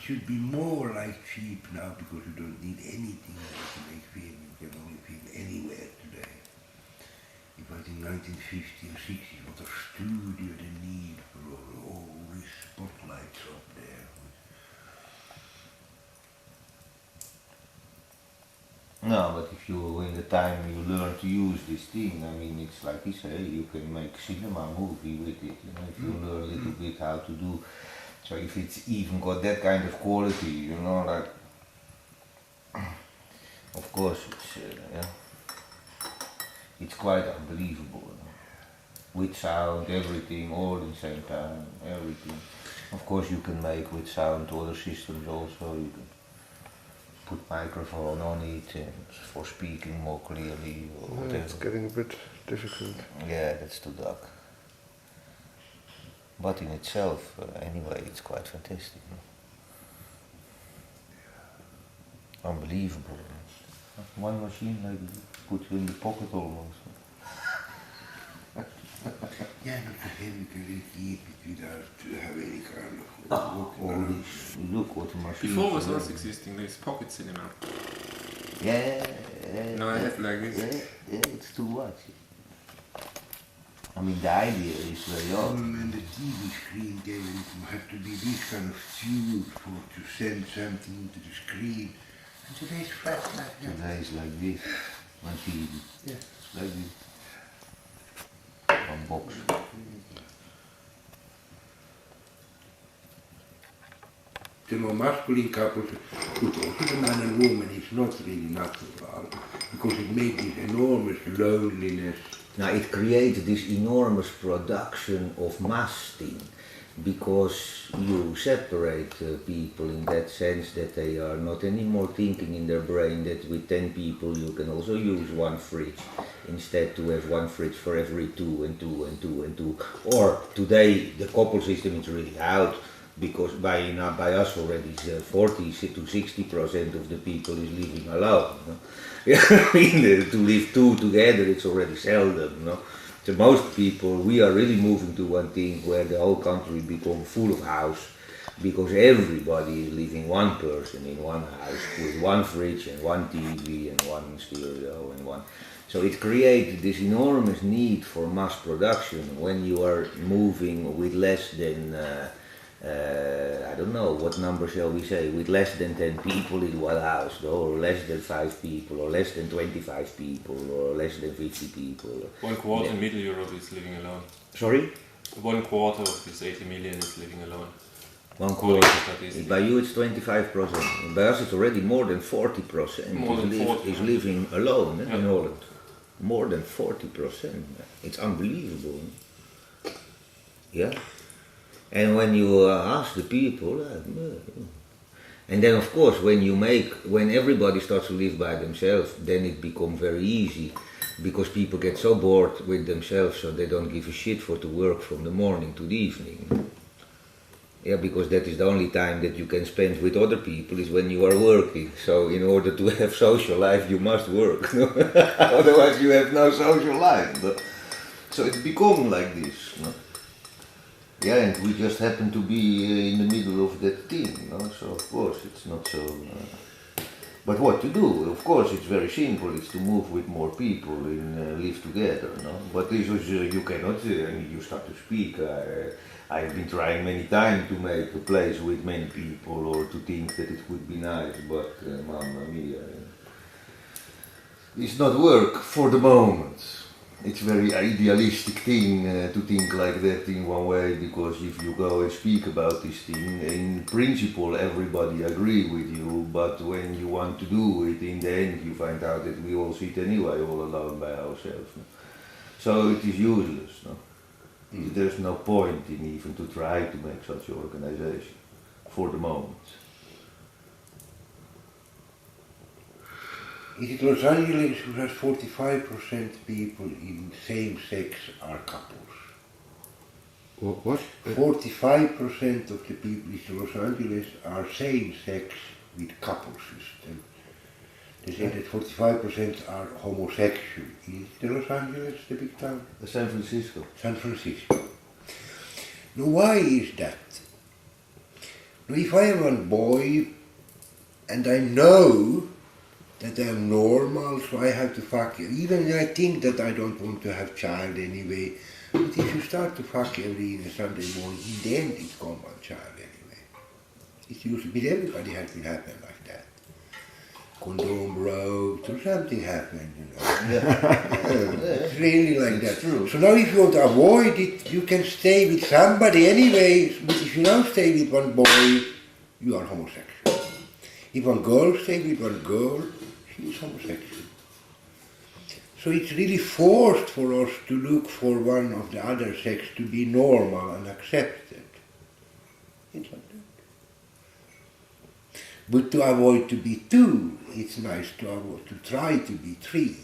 should be more like cheap now because you don't need anything to make film. You can only film anywhere today. It was in 1950 or 60, what a studio they need for all these spotlights up there. No, but if you, in the time you learn to use this thing, I mean, it's like you say, you can make cinema movie with it, you know, if you learn a little bit how to do. So if it's even got that kind of quality, you know, like, of course, it's, yeah, it's quite unbelievable. You know? With sound, everything, all at the same time, everything. Of course, you can make with sound other systems also. You can put microphone on it for speaking more clearly or whatever. It's getting a bit difficult. Yeah, that's too dark. But in itself, anyway, it's quite fantastic. No? Unbelievable. One machine like put you in the pocket almost. Yeah, but then you can really keep it without having any kind of Look what a machine. Before was also existing this pocket cinema. Yeah. No, I have like this. Yeah, it's too much. I mean, the idea is very old. And the TV screen gave it had to be this kind of tube to send something into the screen. And today's flat like that. Today is like this, on TV. Yeah. It's like this. One box. The more masculine couples, look, also the man and woman is not really natural because it made this enormous loneliness. Now it created this enormous production of mass thing because you separate people in that sense that they are not anymore thinking in their brain that with 10 people you can also use one fridge instead to have one fridge for every 2 and 2 and 2 and 2. Or today the couple system is really out because by us already 40 to 60% of the people is living alone. You know? I mean, to live two together it's already seldom. You know? So most people, we are really moving to one thing where the whole country becomes full of house because everybody is living one person in one house with one fridge and one TV and one stereo and one. So it created this enormous need for mass production when you are moving with less than I don't know, what number shall we say, with less than 10 people in one house, or less than 5 people, or less than 25 people, or less than 50 people. 1/4 in Middle Europe is living alone. Sorry? 1/4 of this 80 million is living alone. 1/4. By you it's 25%. By us it's already more than 40%. More than 40. Is living alone in Yeah. Holland. More than 40%. It's unbelievable. Yeah. And when you ask the people, and then of course when everybody starts to live by themselves, then it becomes very easy because people get so bored with themselves so they don't give a shit for to work from the morning to the evening. Yeah, because that is the only time that you can spend with other people is when you are working. So in order to have social life you must work, otherwise you have no social life. So it's become like this. No? Yeah, and we just happen to be in the middle of that thing, no? So of course it's not so... But what to do? Of course it's very simple, it's to move with more people and live together, no? But this is, you cannot, you start to speak. I've been trying many times to make a place with many people or to think that it would be nice, but mamma mia, it's not work for the moment. It's very idealistic thing to think like that in one way, because if you go and speak about this thing, in principle everybody agree with you, but when you want to do it, in the end you find out that we all sit anyway all alone by ourselves. No? So it is useless. No? There's no point in even to try to make such an organization for the moment. Is it Los Angeles who has 45% people in same sex are couples? What? 45% of the people in Los Angeles are same sex with couple system. They say that 45% are homosexual. Is it Los Angeles the big town? San Francisco. San Francisco. Now why is that? Now, if I have one boy and I know that I'm normal, so I have to fuck you. Even I think that I don't want to have child anyway. But if you start to fuck every Sunday morning, in the end it's gone one child anyway. It's usually, with everybody has been happening like that. Condom broke, or something happened, you know. It's really like that. True. So now if you want to avoid it, you can stay with somebody anyway. But if you now stay with one boy, you are homosexual. If one girl stays with one girl, she is homosexual. So it's really forced for us to look for one of the other sex to be normal and accepted. It's like that. But to avoid to be two, it's nice to avoid, to try to be three.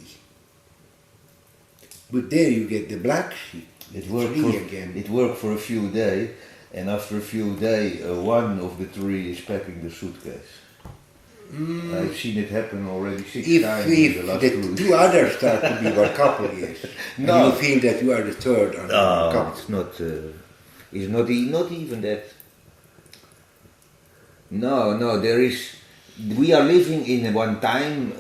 But there you get the black sheep. It worked three for again. It worked for a few days, and after a few days, one of the three is packing the suitcase. I've seen it happen already 6 times in the last the cruise. two others start to be one couple, yes. No. And you feel that you are the third on the No, couple. it's not. It's not. Not even that. No. There is. We are living in one time.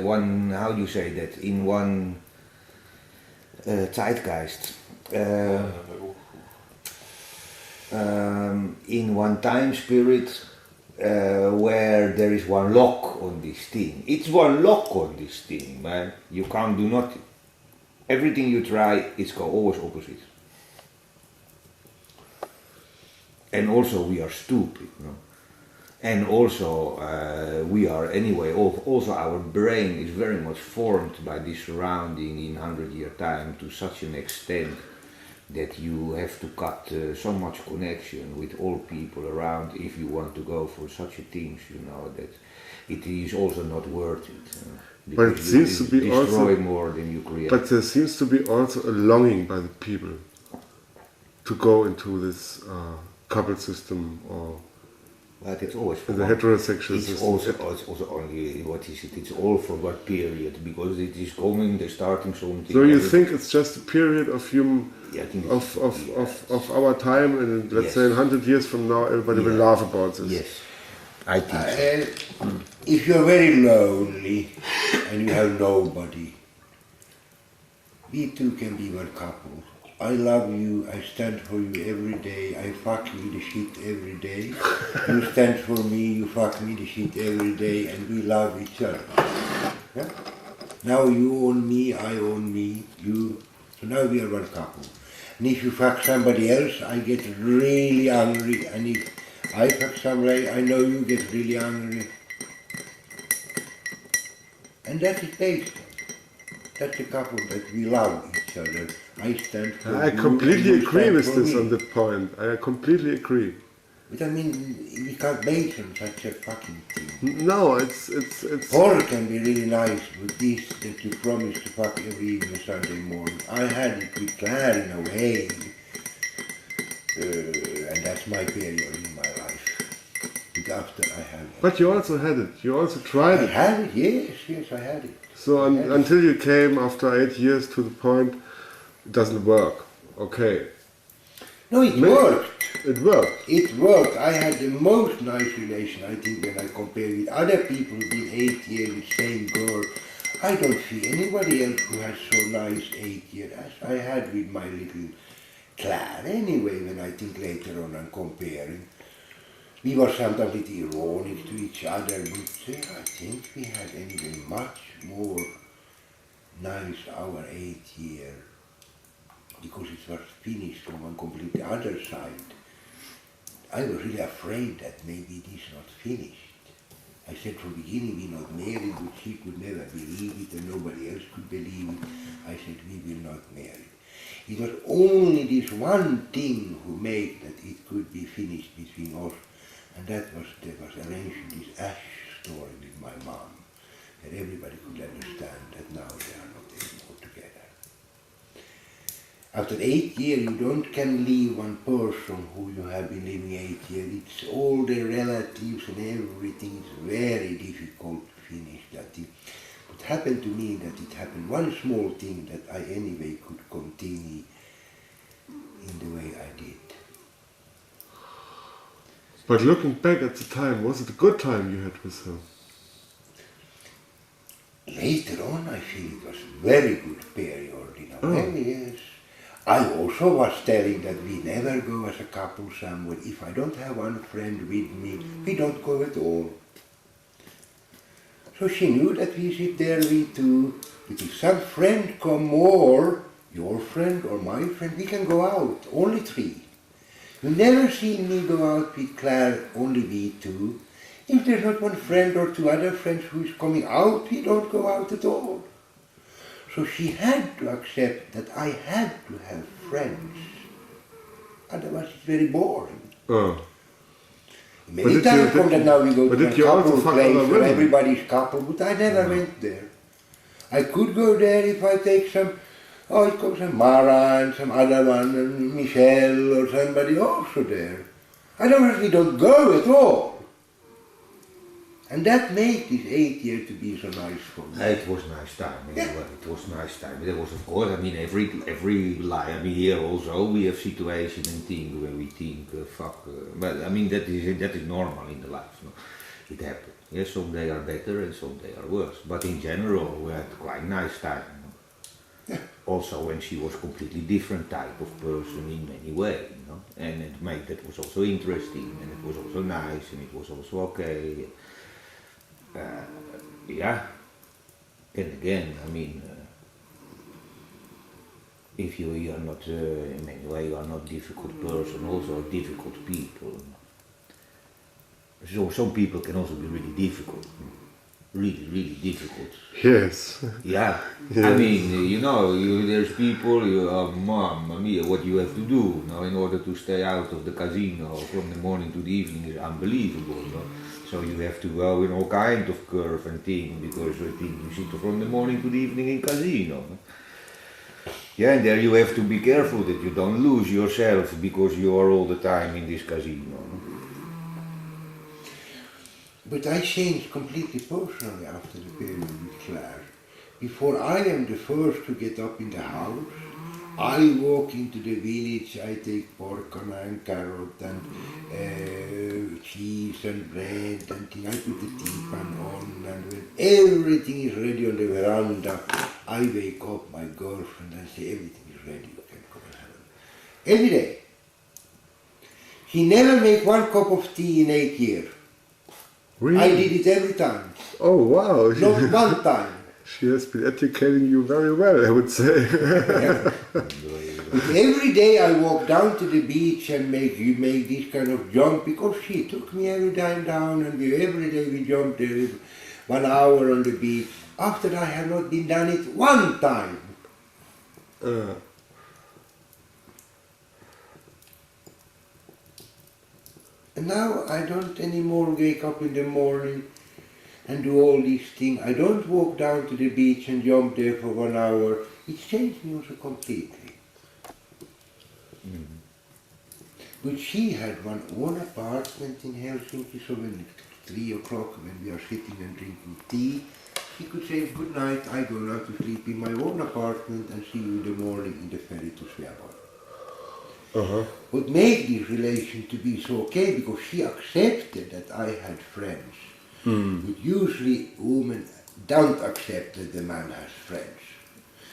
One. How do you say that? In one zeitgeist. In one time spirit. Where there is one lock on this thing. It's one lock on this thing, man. You can't do nothing. Everything you try, it's always opposite. And also we are stupid, no? And also we are anyway, also our brain is very much formed by this surrounding in 100-year time to such an extent that you have to cut so much connection with all people around if you want to go for such a things, you know, that it is also not worth it. But it seems to be destroy also more than you create. But there seems to be also a longing by the people to go into this couple system or But it's always for the one. heterosexual It's system. also only, what is it, it's all for what period, because it is coming, they're starting something. So you think it's just a period of human, Yeah, I think of our time, and let's Yes. say in 100 years from now, everybody will Yeah. laugh about this. Yes, I think so. If you're very lonely and you have nobody, we two can be one couple. I love you, I stand for you every day, I fuck you the shit every day. You stand for me, you fuck me the shit every day, and we love each other. Yeah? Now you own me, I own me, you. So now we are one couple. And if you fuck somebody else, I get really angry, and if I fuck somebody, I know you get really angry. And that is based on. That's a couple that we love each other. I stand for I you, completely and you agree stand with for this me. on that point. I completely agree. But I mean, we can't base on such a fucking thing. No, it's Paul can be really nice with this, that you promise to fuck every evening Sunday morning. I had it with Claire in a way, and that's my period in my life. But after I had it. But you also had it. You also tried I it. had it, yes, I had it. So until you came after 8 years to the point, it doesn't work. Okay, No, it Maybe- worked. it worked. It worked. I had the most nice relation, I think, when I compare with other people who've been 8 years with same girl. I don't see anybody else who has so nice 8 years as I had with my little Claire. Anyway, when I think later on I'm comparing, we were sometimes a bit ironic to each other, but I think we had anyway much more nice our 8 year, because it was finished from one completely other side. I was really afraid that maybe it is not finished. I said from the beginning we're not married, but she could never believe it and nobody else could believe it. I said we will not marry. It was only this one thing who made that it could be finished between us, and that was arranging this ash story with my mom, that everybody could understand that now they are not anymore together. After 8 years, you can leave one person who you have been living 8 years. It's all the relatives and everything. It's very difficult to finish that thing. It happened to me that it happened one small thing that I anyway could continue in the way I did. But looking back at the time, was it a good time you had with her? Later on, I feel it was very good period in a way, yes. I also was telling that we never go as a couple somewhere. If I don't have one friend with me, we don't go at all. So she knew that we sit there, we two. But if some friend come more, your friend or my friend, we can go out, only three. You never seen me go out with Claire, only we two. If there's not one friend or two other friends who is coming out, we don't go out at all. So she had to accept that I had to have friends. Otherwise it's very boring. Oh. Many times from that now we go to a couple place where women? everybody's couple, but I never went there. I could go there if I take some, it comes some Mara and some other one, and Michelle or somebody also there. Otherwise we don't go at all. And that made this 8 years to be so nice for me. It was nice time anyway. It was nice time. There was, of course, I mean, every life. I mean, here also we have situations and things where we think, but I mean that is normal in the life. No? It happens. Yes, some days are better and some days are worse. But in general, we had quite nice time. Yeah. Also, when she was completely different type of person in many ways, you know, and it made that was also interesting, and it was also nice, and it was also okay. Yeah, and again, I mean, if you are not, in many ways, you are not difficult person, also difficult people. So some people can also be really difficult, really, really difficult. Yes. Yeah, Yes. I mean, you know, there's people, Mamma mia, what you have to do now in order to stay out of the casino from the morning to the evening is unbelievable. No? So you have to go in all kind of curve and thing because I think you sit from the morning to the evening in casino. No? Yeah, and there you have to be careful that you don't lose yourself because you are all the time in this casino. No? But I changed completely personally after the period with Claire. Before I am the first to get up in the house, I walk into the village, I take pork and carrot and cheese and bread and thing. I put the teapan on, and when everything is ready on the veranda, I wake up my girlfriend and say everything is ready, you can come and have it. Every day. He never made one cup of tea in 8 years. Really? I did it every time. Oh wow. Not one time. She has been educating you very well, I would say. But every day I walk down to the beach and make this kind of jump because she took me every time down and every day we jumped there 1 hour on the beach. After I have not been done it one time. And now I don't anymore wake up in the morning and do all these things. I don't walk down to the beach and jump there for 1 hour. It changed me also completely. But she had one own apartment in Helsinki, so when it's 3 o'clock, when we are sitting and drinking tea, she could say, good night, I go now to sleep in my own apartment and see you in the morning in the ferry to Sveaborg. What made this relation to be so okay, because she accepted that I had friends. But usually women don't accept that the man has friends.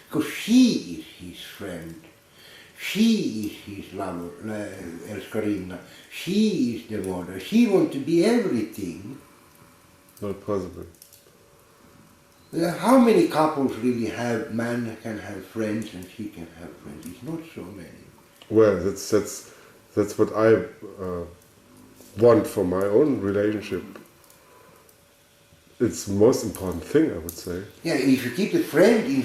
Because she is his friend. She is his lover, älskarinna. She is the mother. She wants to be everything. Not possible. How many couples really have, man can have friends and she can have friends? It's not so many. Well, that's what I want for my own relationship. It's the most important thing, I would say. Yeah, if you keep the friend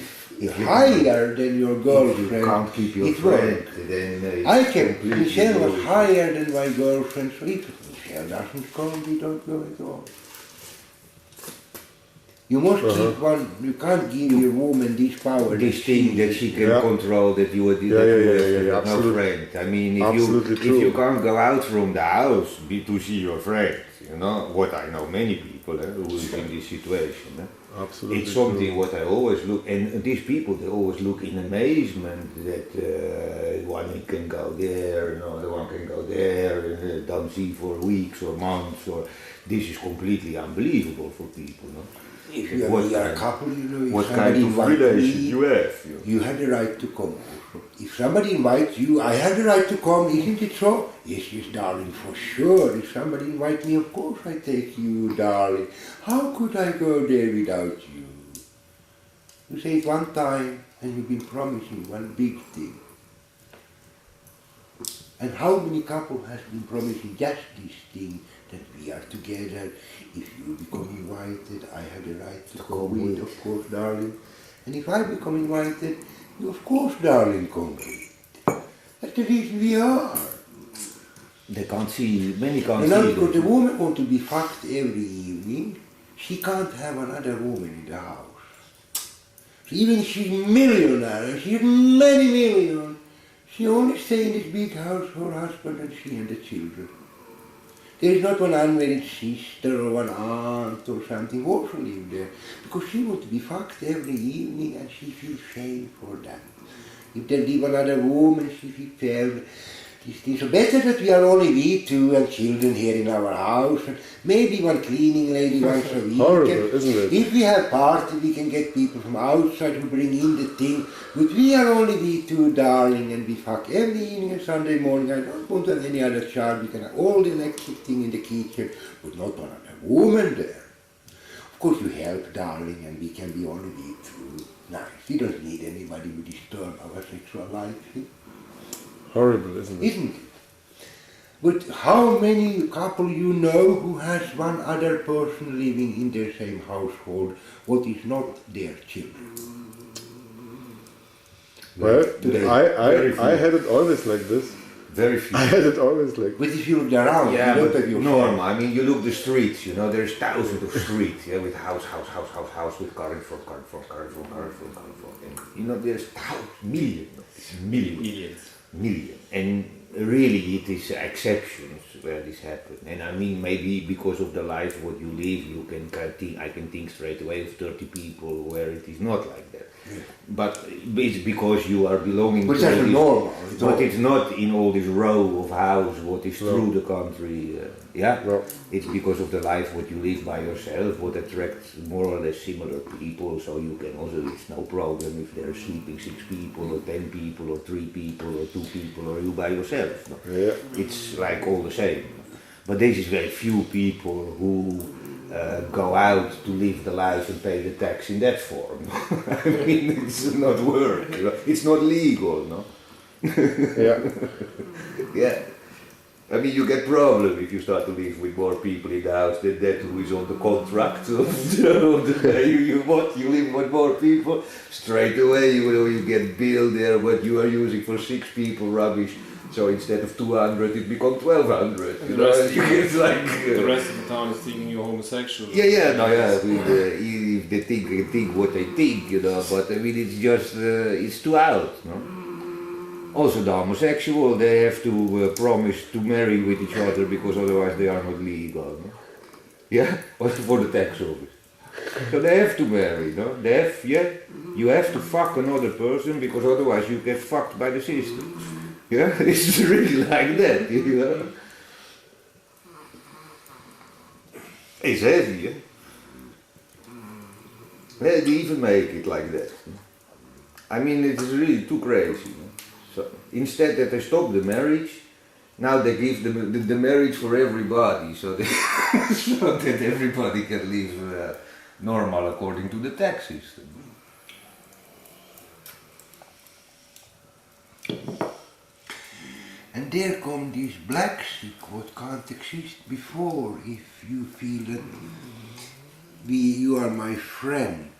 higher than your girlfriend, if you can't keep your it friend, works. then I can. completely Michelle was goes. higher than my girlfriend, so if Michelle doesn't come, we don't go at all. You must keep one. You can't give your woman this power. This thing that she can control, that you are no absolutely. friend. I mean, Absolutely if true. you can't go out from the house to see your friend, you know, what I know many people who is in this situation. Absolutely. It's something true. what I always look, and these people, they always look in amazement that one can go there, another one can go there, and don't see for weeks or months, or this is completely unbelievable for people. No? If you are a couple, if what somebody kind of invites relation me, you have? you have the right to come. If somebody invites you, I have the right to come, isn't it so? Yes, yes, darling, for sure. If somebody invites me, of course I take you, darling. How could I go there without you? You say it one time, and you've been promising one big thing. And how many couple has been promising just this thing, that we are together, if you become invited, I have the right to go with, of course, darling. And if I become invited, you of course, darling, come with. That's the reason we are. They can't see, many can't And now see. because the woman wants to be fucked every evening, she can't have another woman in the house. So even if she's a millionaire, and she has many millions, she only stays in this big house, her husband and she and the children. There is not one unmarried sister or one aunt or something who also live there, because she wants to be fucked every evening and she feels shame for that. If there live another woman, she feels fair. These things. So better that we are only we two and children here in our house, and maybe one cleaning lady once a week. Horrible, isn't it? If we have party, we can get people from outside who bring in the thing. But we are only we two, darling, and we fuck every evening and Sunday morning. I don't want to have any other child. We can have all the electric thing in the kitchen, but not one other woman there. Of course you help, darling, and we can be only we two. Nice. We don't need anybody who disturb our sexual life. Horrible, isn't it? Isn't it? But how many couple you know who has one other person living in their same household, what is not their children? Well, Very I few. had it always like this. Very few. I had it always like But if you look around, Yeah, you don't but have your normal. I mean, you look the streets, there's thousands of streets, with house, with car in front, and, there's millions. And really it is exceptions where this happens. And I mean, maybe because of the life what you live, I can think straight away of 30 people where it is not like that. Yeah. But it's because you are belonging But to that's all these- normal. But it's not in all this row of houses what is through the country. No. It's because of the life what you live by yourself, what attracts more or less similar people. So you can also, it's no problem if there are sleeping 6 people or 10 people or 3 people or 2 people or you by yourself. No? Yeah. It's like all the same. But there is very few people who go out to live the life and pay the tax in that form. I mean, it's not work. It's not legal, no? Yeah. Yeah. I mean, you get problem if you start to live with more people in the house than that who is on the contract of the day you live with more people. Straight away you get billed there what you are using for 6 people rubbish. So instead of 200 it becomes 1200. It's like The rest of the town is thinking you're homosexual. If they think what they think, but I mean it's just, it's too out, no? Also the homosexual, they have to promise to marry with each other because otherwise they are not legal, no? Yeah, also for the tax office. So they have to marry, no? You have to fuck another person because otherwise you get fucked by the system. Yeah, it's really like that, It's heavy, yeah? They even make it like that. I mean, it is really too crazy. So instead that they stop the marriage, now they give the marriage for everybody, so that everybody can live normal according to the tax system. And there come this black sick what can't exist before if you feel that you are my friend.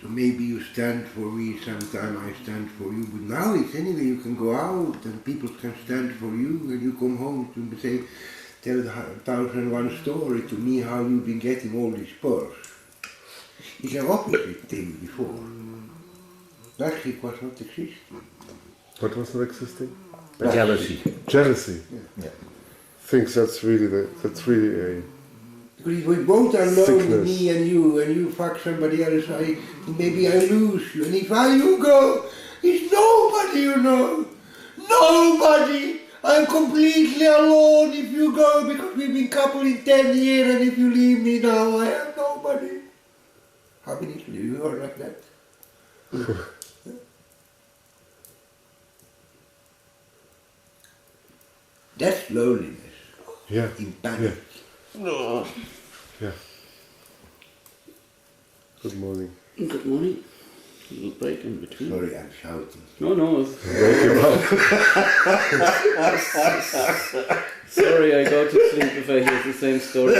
So maybe you stand for me, sometime I stand for you, but now it's anyway you can go out and people can stand for you and you come home to say, tell the 1001 story to me how you've been getting all this purse. It's an opposite thing before. Black sick was not existing. What was not existing? Jealousy. Jealousy. Yeah. Thinks that's really a Because if we both are alone, Sickness. me and you fuck somebody else, maybe I lose you. And if you go, it's nobody, you know. Nobody! I'm completely alone if you go, because we've been coupled in 10 years, and if you leave me now, I have nobody. How many of you are like that? That's loneliness. Yeah. In panic. Yeah. Yeah. Good morning. Good morning. A little break in between. Sorry, I'm shouting. No, it's... Wake him up. Sorry, I go to sleep if I hear the same story.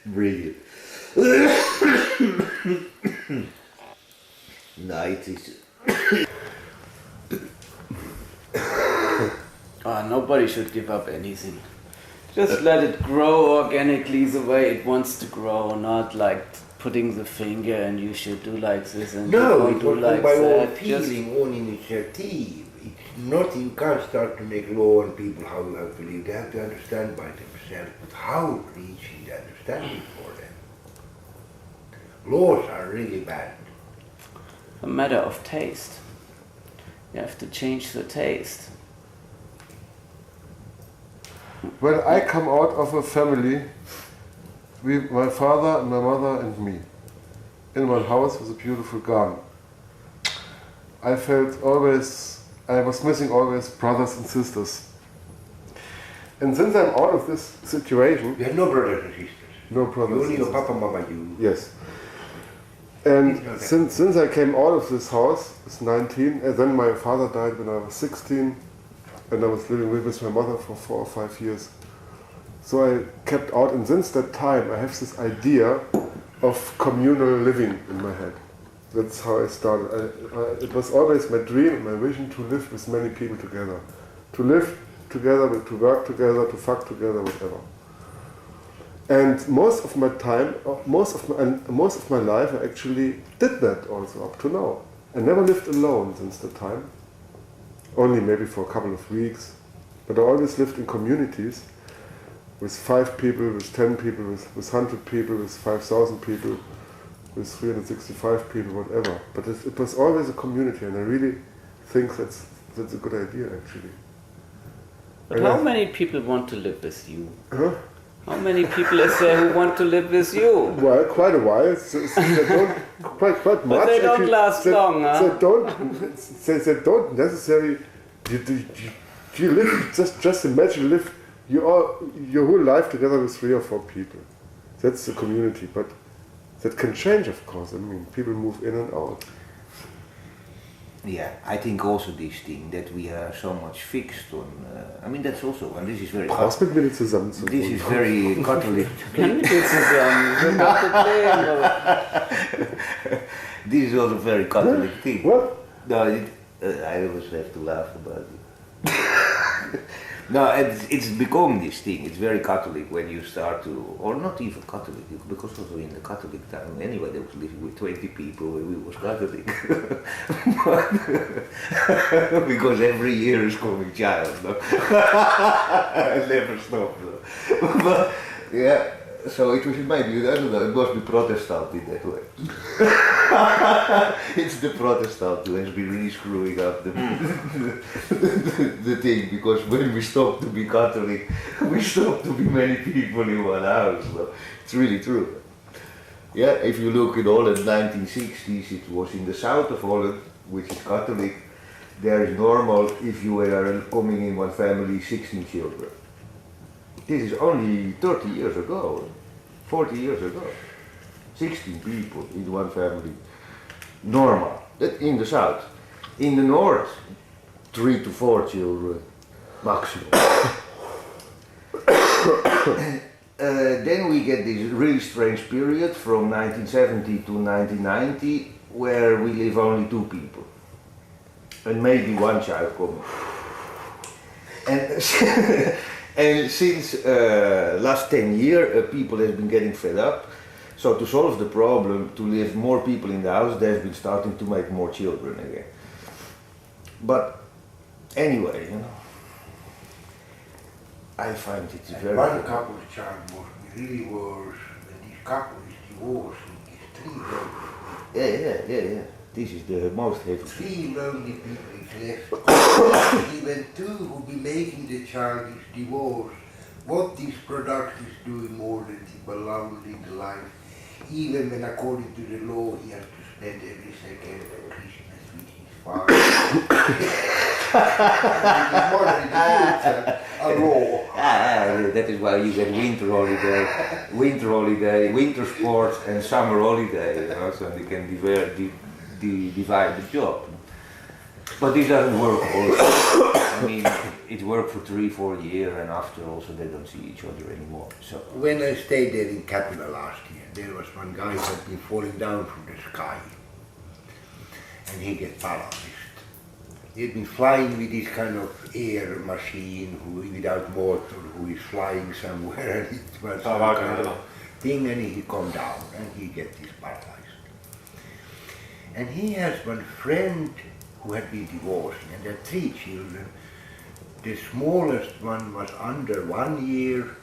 Brilliant. No, it is. Nobody should give up anything. Just let it grow organically the way it wants to grow, not like putting the finger and you should do like this and No, you it do was like by own that. Just feeling, own initiative. It's not, you can't start to make law on people how you have to live. They have to understand by themselves, but how reaching the understanding for them? Laws are really bad. a matter of taste. You have to change the taste. When I come out of a family, my father, my mother and me, in one house with a beautiful garden, I was missing always brothers and sisters. And since I'm out of this situation, You have no brothers and sisters. no brothers Only and your sisters. papa, mama, you. Yes. And Okay. since I came out of this house, I was 19, and then my father died when I was 16, and I was living with my mother for 4 or 5 years. So I kept out, and since that time I have this idea of communal living in my head. That's how I started. It was always my dream, my vision to live with many people together. To live together, to work together, to fuck together, whatever. And most of my time, most of my life, I actually did that also up to now. I never lived alone since that time. Only maybe for a couple of weeks. But I always lived in communities with 5 people, with 10 people, with 100 people, with 5,000 people, with 365 people, whatever. But it was always a community, and I really think that's a good idea, actually. But And how many people want to live with you? Huh? How many people is there who want to live with you? Well, quite a while. They don't quite much. they don't actually. last long, huh? They don't necessarily. You live. Just imagine you live your whole life together with 3 or 4 people. That's the community, but that can change, of course. I mean, people move in and out. Yeah, I think also this thing that we are so much fixed on. I mean, that's also, and this is very. Brauchst mit mir nicht zusammen zu This wohnen. is very Catholic. This is also a very Catholic thing. What? No, I always have to laugh about it. No, it's become this thing. It's very Catholic when you start to, or not even Catholic, because also in the Catholic time, anyway, they was living with 20 people when we was Catholic. Because every year is coming child, no? I never stop. No? But, yeah, so it was maybe, I don't know, it must be Protestant in that way. It's the Protestant who has been really screwing up the thing, because when we stop to be Catholic, we stop to be many people in one house. So it's really true. Yeah, if you look in Holland, 1960s, it was in the south of Holland, which is Catholic. There is normal if you are coming in one family, 16 children. This is only 30 years ago, 40 years ago. 16 people in one family, normal. That in the south. In the north, 3 to 4 children, maximum. Then we get this really strange period from 1970 to 1990, where we live only 2 people, and maybe 1 child coming. And and since last 10 years, people have been getting fed up. So to solve the problem, to live more people in the house, they've been starting to make more children again. But anyway, you know, I find it And very. one couple's child was really worse, and this couple is divorcing, it's 3 lonely. Yeah. This is the most heavy. 3 lonely people is left. Even 2 who be making the child is divorced. What this product is doing more than the lonely the life. Even when according to the law he has to spend every second of Christmas with his father. It is more than a law. That is why you get winter sports and summer holiday, you know, so you can divide the job. But this doesn't work also. I mean, it worked for 3-4 years and after also they don't see each other anymore. So When I stayed there in Communal last year, there was one guy who had been falling down from the sky and he get paralyzed. He had been flying with this kind of air machine without motor who is flying somewhere and it was some kind of thing and he come down and he get this paralyzed. And he has one friend who had been divorcing and they had 3 children. The smallest one was under 1 year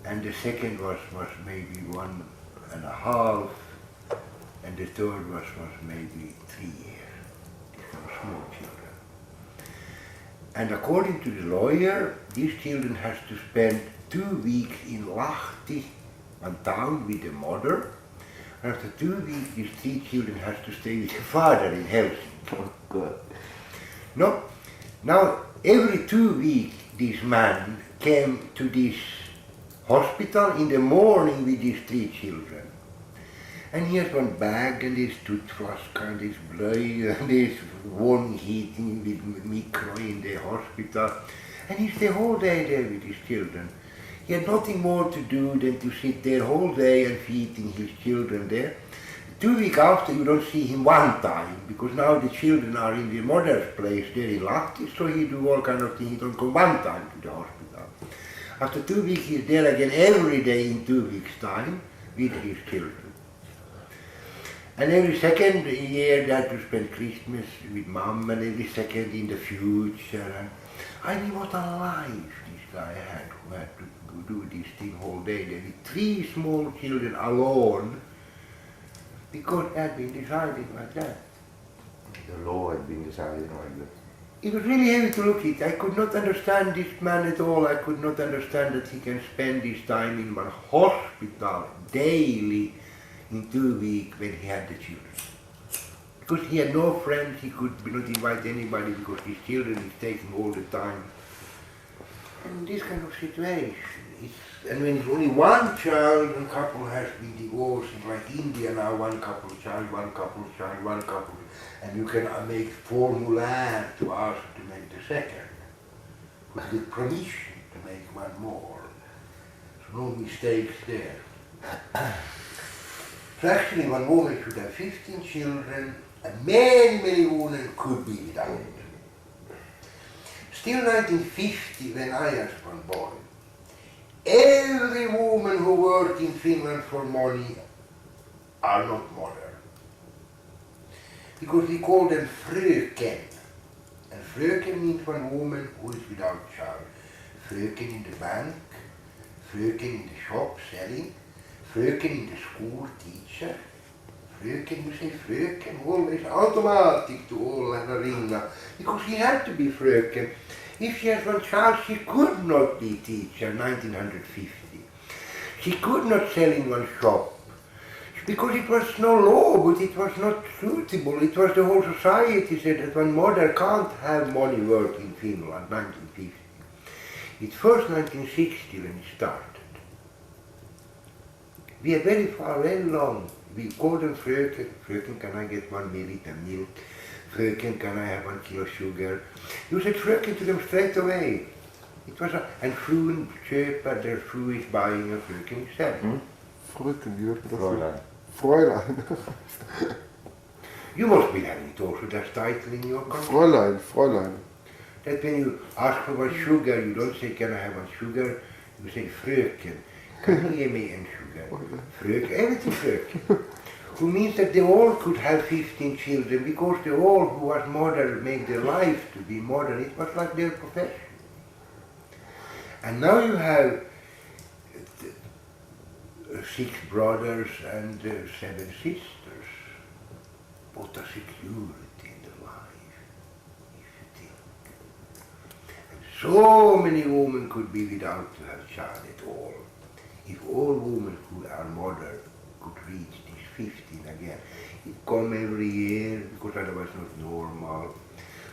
and the second was maybe 1.5 and the third was maybe 3 years. These are small children. And according to the lawyer, these children has to spend 2 weeks in Lahti, a town with the mother. And after 2 weeks, these 3 children has to stay with the father in Helsinki. oh God. No, now every 2 weeks this man came to this hospital in the morning with these 3 children. And he has one bag and this toothflask and this blöj and this warm heating with micro in the hospital. And he's the whole day there with his children. He had nothing more to do than to sit there whole day and feeding his children there. 2 weeks after you don't see him one time, because now the children are in the mother's place there in Lahti, so he do all kind of things, he don't come one time to the hospital. After 2 weeks he's there again every day in 2 weeks time with his children. And every second year they had to spend Christmas with mom and every second in the future. And I mean what a life this guy had who had to do this thing whole day there with 3 small children alone. Because it had been decided like that. The law had been decided like that. It was really heavy to look at. I could not understand this man at all. I could not understand that he can spend his time in one hospital daily in 2 weeks when he had the children. Because he had no friends, he could not invite anybody because his children is taking all the time. And this kind of situation. And when it's only one child and couple has been divorcing, like India now, one couple child, one couple child, one couple, and you can make formula to ask to make the second, with the permission to make one more. So no mistakes there. So actually one woman should have 15 children, and many women could be without. Still 1950, when I was one boy, every woman who worked in Finland for money are not modern. Because we call them fröken. And fröken means one woman who is without child. Fröken in the bank, fröken in the shop selling, fröken in the school teacher. Fröken, you say fröken, always automatic to all and ringa. Because she had to be fröken. If she has one child, she could not be teacher, 1950. She could not sell in one shop. Because it was no law, but it was not suitable. It was the whole society said that one mother can't have money work in Finland, 1950. It's first 1960 when it started. We are very far, very long. We call them fröken. Fröken, can I get 1 milliliter milk? Fröken, can I have 1 kilo sugar? You said fröken to them straight away. It was and fruen köper, their fru is buying a fröken is selling. Fröken, wie hört man das? Fräulein. Fräulein. You must be having it also, that title in your country. Fräulein. That when you ask for 1 sugar, you don't say, can I have 1 sugar? You say, fröken, can you give me 1 sugar? Fröken, everything fröken. who means that they all could have 15 children because they all who was modern make their life to be modern. It was like their profession. And now you have 6 brothers and 7 sisters. What a security in the life, if you think. And so many women could be without to have child at all. If all women who are modern could reach this 15 again, it come every year because otherwise not normal.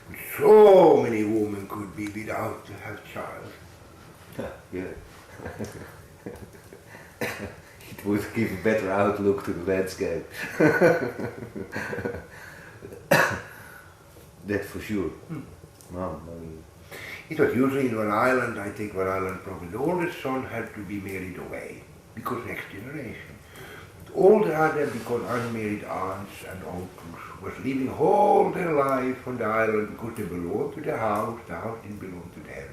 But so many women could be without to have child. Yeah. It would give a better outlook to the landscape. That for sure. It was usually in one island, I think one island probably the oldest son had to be married away, because next generation. But all the other become unmarried aunts and uncles was living all their life on the island because they belonged to the house didn't belong to them.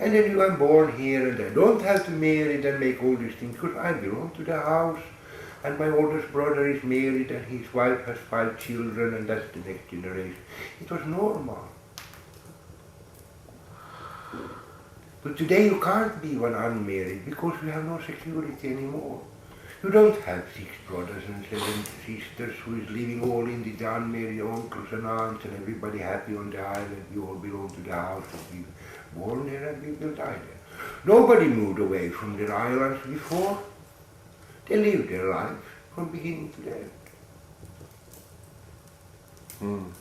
And then you are born here and I don't have to marry and make all these things because I belong to the house and my oldest brother is married and his wife has 5 children and that's the next generation. It was normal. But today you can't be one unmarried because you have no security anymore. You don't have 6 brothers and 7 sisters who is living all in the unmarried uncles and aunts and everybody happy on the island. We all belong to the house and we born there and we will die there. Nobody moved away from their islands before. They lived their life from beginning to end.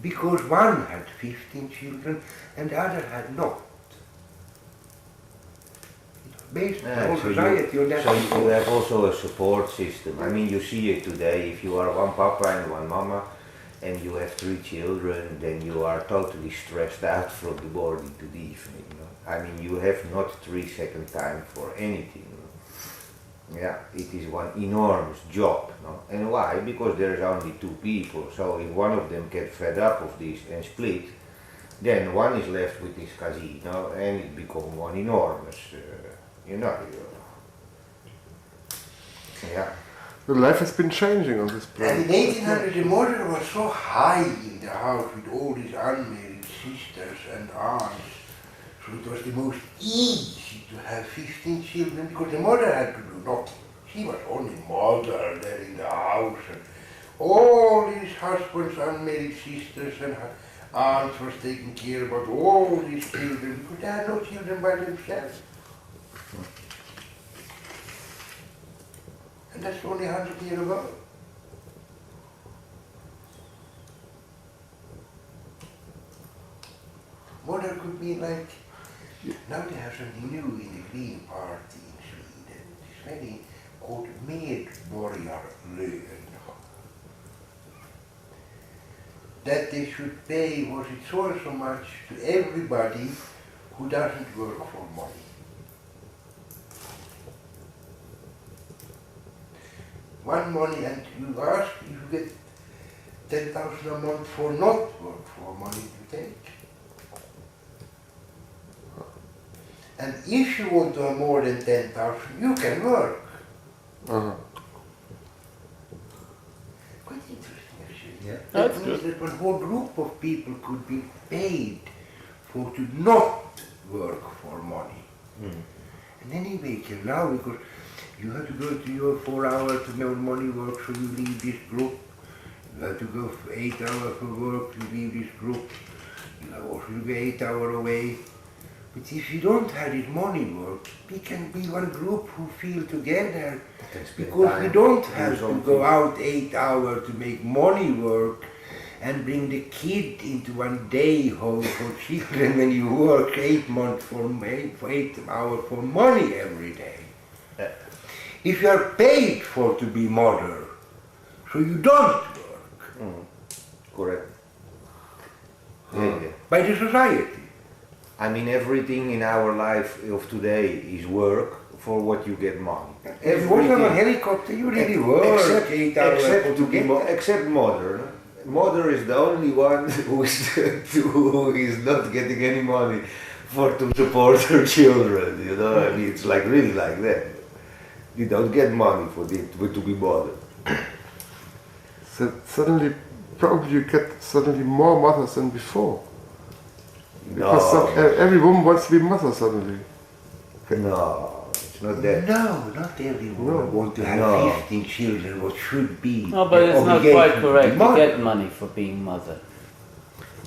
Because one had 15 children and the other had not. Based on all society on that. So you have also a support system. I mean, you see it today. If you are one papa and one mama, and you have 3 children, then you are totally stressed out from the morning to the evening. You know? I mean, you have not 3 seconds time for anything. You know? Yeah, it is one enormous job. You know? And why? Because there is only 2 people. So if one of them gets fed up of this and split, then one is left with this casino, and it becomes one enormous. You know. Yeah. The life has been changing on this planet. And in 1800 the mother was so high in the house with all these unmarried sisters and aunts. So it was the most easy to have 15 children because the mother had to do nothing. She was only mother there in the house. And all these husbands, unmarried sisters and aunts was taking care about all these children because they had no children by themselves. And that's only 100 years ago. Mother could be like, now they have something new in the Green Party in Sweden. It's very called medborgarlön. That they should pay, was it so much to everybody who doesn't work for money. One money, and you ask if you get 10,000 a month for not work for money to take. And if you want to have more than 10,000, you can work. Quite interesting actually. Yeah. That means that one whole group of people could be paid for to not work for money. And anyway, till now, because you have to go to your 4 hours to make money work, so you leave this group. You have to go for 8 hours for work, you leave this group. You have also to go 8 hours away. But if you don't have this money work, we can be one group who feel together. Because we don't have to go out 8 hours to make money work and bring the kid into one day home for children when you work 8 months for 8 hours for money every day. If you are paid for to be mother, so you don't work. Correct. Yeah. By the society. I mean, everything in our life of today is work for what you get money. If you want to have a helicopter, you really work 8 hours to get except mother. Mother is the only one who is not getting any money to support her children. You know, I mean, it's like really like that. You don't get money for to be mother. that suddenly, probably you get suddenly more mothers than before. Because every woman wants to be mother suddenly. No, it's not that. No, not everyone want to have No. 15 children, what should be. No, but their it's not obligation quite to be correct. You mother. get money for being mother.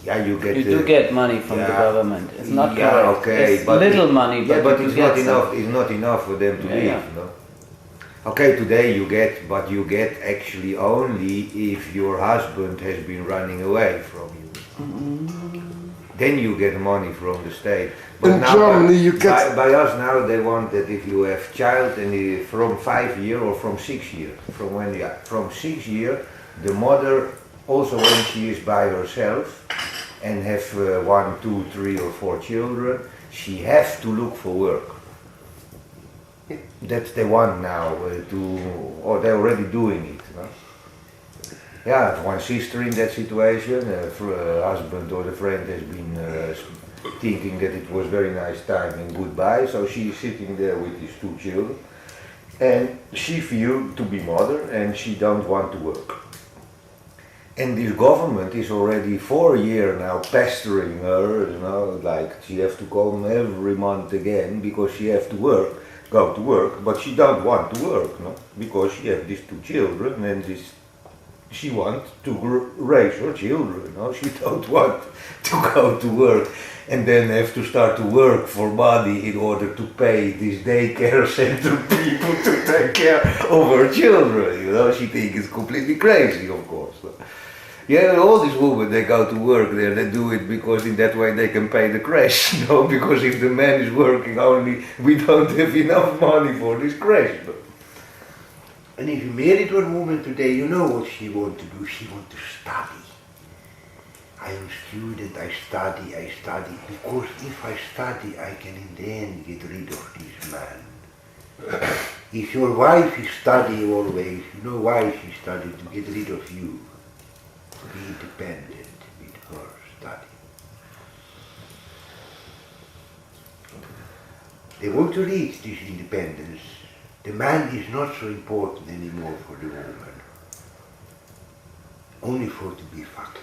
Yeah, you get. You do get money from the yeah. government. It's not Yeah, correct. okay, It's but little money, but yeah, but you it's do not get enough. some. It's not enough for them to Yeah, live. yeah. No. Okay, today you get, but you get actually only if your husband has been running away from you. Then you get money from the state. But In now Germany you get- by us now they want that if you have child and from 5 year or from 6 year, from 6 year, the mother also when she is by herself and have 1, 2, 3 or 4 children, she has to look for work. That's the one now or they're already doing it. No? Yeah, I have one sister in that situation. Husband or the friend has been thinking that it was very nice time and goodbye, so she's sitting there with his 2 children, and she feels to be mother and she don't want to work. And this government is already 4 years now pestering her, you know, like she has to come every month again because she has to go to work, but she don't want to work, no, because she has these 2 children and she wants to raise her children, no, she don't want to go to work and then have to start to work for money in order to pay this daycare center people to take care of her children, you know, she thinks it's completely crazy, of course. Yeah, all these women, they go to work there, they do it because in that way they can pay the crash, you know, because if the man is working only, we don't have enough money for this crash. And if you marry to a woman today, you know what she wants to do. She wants to study. I am a student, I study, because if I study, I can in the end get rid of this man. If your wife is studying always, you know why she studied? To get rid of you. To be independent with her study. They want to reach this independence. The man is not so important anymore for the woman. Only for to be fucked.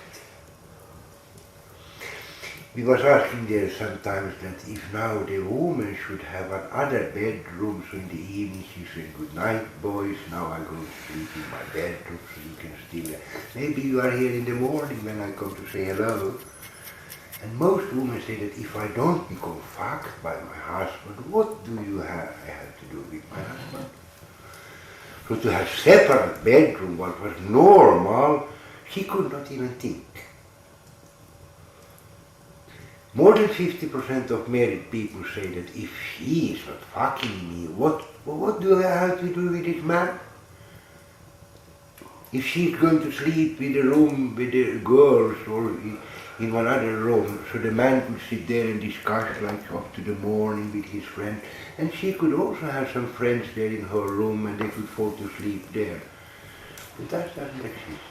We was asking there sometimes that if now the woman should have another bedroom, so in the evening she said, "Good night, boys, now I go to sleep in my bedroom so you can still, maybe you are here in the morning when I come to say hello." And most women say that if I don't become fucked by my husband, what do I have to do with my husband? So to have separate bedroom, what was normal, she could not even think. More than 50% of married people say that if he is not fucking me, what do I have to do with this man? If she's going to sleep in the room with the girls or in one other room, so the man could sit there and discuss like up to the morning with his friend, and she could also have some friends there in her room and they could fall to sleep there. But that doesn't exist.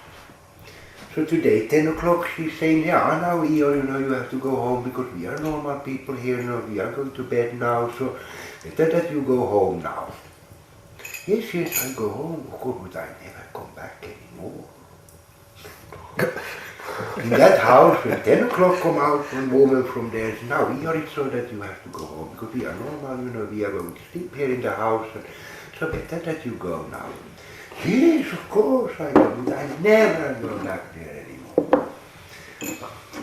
So today, 10 o'clock, she's saying, "Yeah, now Iyo, you know, you have to go home because we are normal people here, you know, we are going to bed now, so better that you go home now." Yes, I go home, of course, but I never come back anymore. In that house, when 10 o'clock come out one woman from there, says, "Now, Iyo, it's so that you have to go home because we are normal, you know, we are going to sleep here in the house, and so better that you go now." Yes, of course I go, but I never go back there anymore.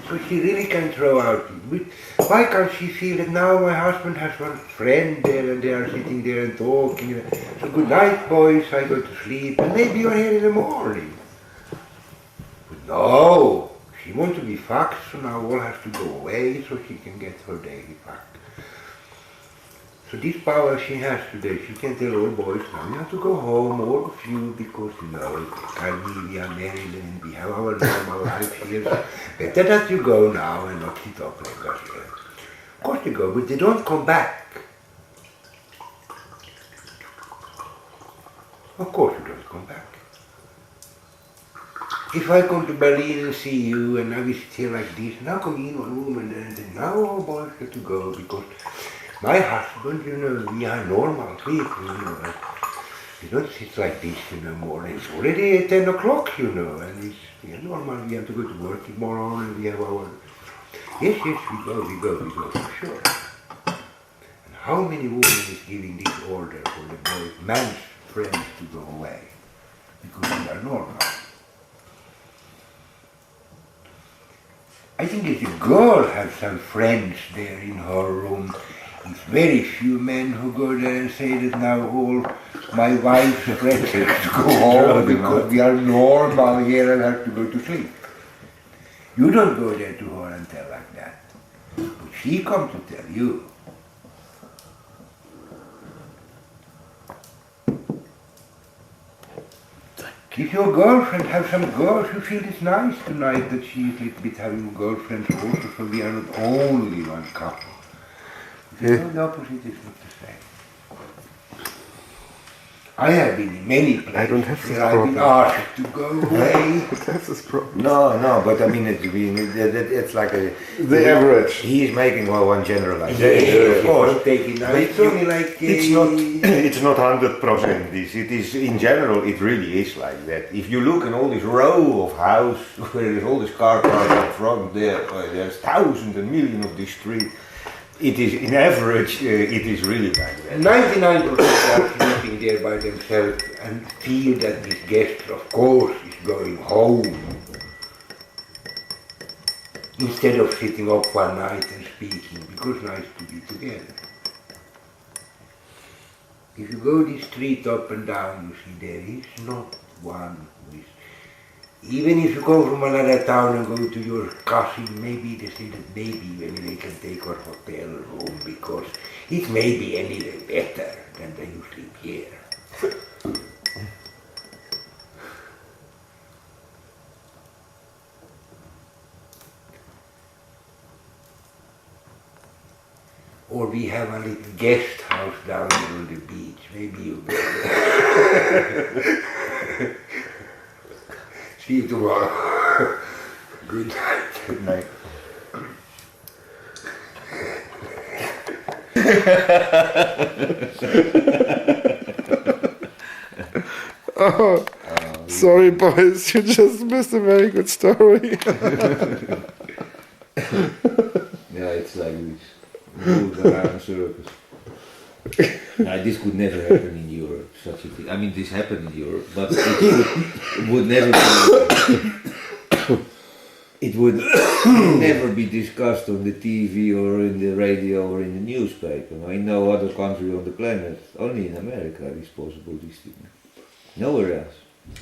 So she really can throw out. But why can't she feel that now my husband has one friend there and they are sitting there and talking? So good night, boys, I go to sleep, and maybe you're here in the morning. But no, she wants to be fucked, so now all has to go away so she can get her daily fuck. So this power she has today, she can tell all boys, now you have to go home, all of you, because you know, we are married and we have our normal life here. Better that you go now and not sit up like us here. Of course they go, but they don't come back. Of course you don't come back. If I come to Berlin and see you and now we sit here like this, now come in one woman and then now all boys have to go because my husband, you know, we are normal people, you know. You don't sit like this in the morning. It's already 10 o'clock, you know, and it's normal. We have to go to work tomorrow, and we have our. Yes, we go for sure. And how many women is giving this order for the boy, man's friends to go away? Because we are normal. I think if the girl has some friends there in her room, it's very few men who go there and say that now all my wife's friends have to go home because we are normal here and have to go to sleep. You don't go there to her and tell like that. But she comes to tell you. If your girlfriend have some girls, you feel it's nice tonight that she is a little bit having girlfriends also, so we are not only one couple. No, the opposite is not the same. I have been in many places I don't have this where I've been asked to go away. That's this problem. No, but I mean, it's like The average. He is making one generalization. Of course, But it's only like it's not 100% this. It is in general. It really is like that. If you look in all this row of house where there's all this car parked in front, there's thousands and millions of this street. It is in average. It is really like that. 99% are sleeping there by themselves and feel that this guest, of course, is going home. Instead of sitting up one night and speaking, because nice to be together. If you go this street up and down, you see there is not one who is. Even if you come from another town and go to your cousin, maybe they say that maybe they can take our hotel room because it may be any day better than they you sleep here. Or we have a little guest house down here on the beach. Maybe you go there. See you tomorrow. Good night. Good night. Oh, sorry, boys, you just missed a very good story. Yeah, it's like this. Moves around circles. Now, this could never happen in Europe, such a thing. I mean, this happened in Europe, but it would never be, it would never be discussed on the TV or in the radio or in the newspaper. In no other country on the planet, only in America is possible this thing. Nowhere else.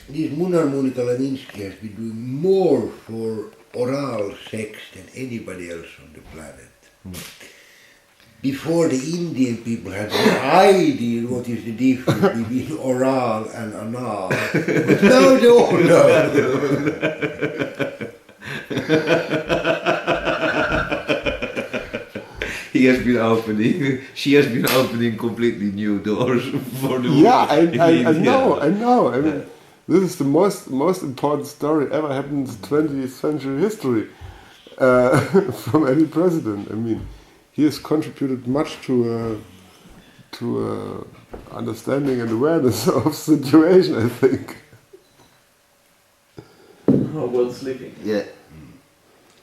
This Monica Lewinsky has been doing more for oral sex than anybody else on the planet. Before the Indian people had no idea what is the difference between oral and anal. But now they all know. She has been opening completely new doors for the Yeah, I know. know. I mean, this is the most important story ever happened in 20th century history from any president. I mean, he has contributed much to understanding and awareness of the situation, I think. How about sleeping? Yeah.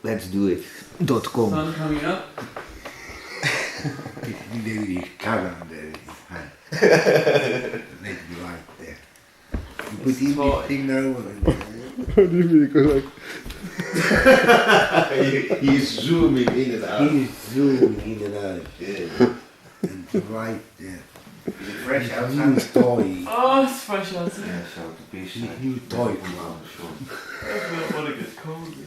Let's do it. .com. Sun coming up. There is calendar in his hand. Let me write there. You put in this thing now. What do you mean? Like, He's zooming in and out. He's zooming in and out. Yeah. And right there. Is it fresh New outside? toy. Oh, it's fresh outside. Yeah, so to be His new toy from I want to get cozy.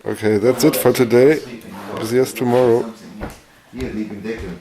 okay, that's it for today. See us tomorrow. Hier, lieben Decken.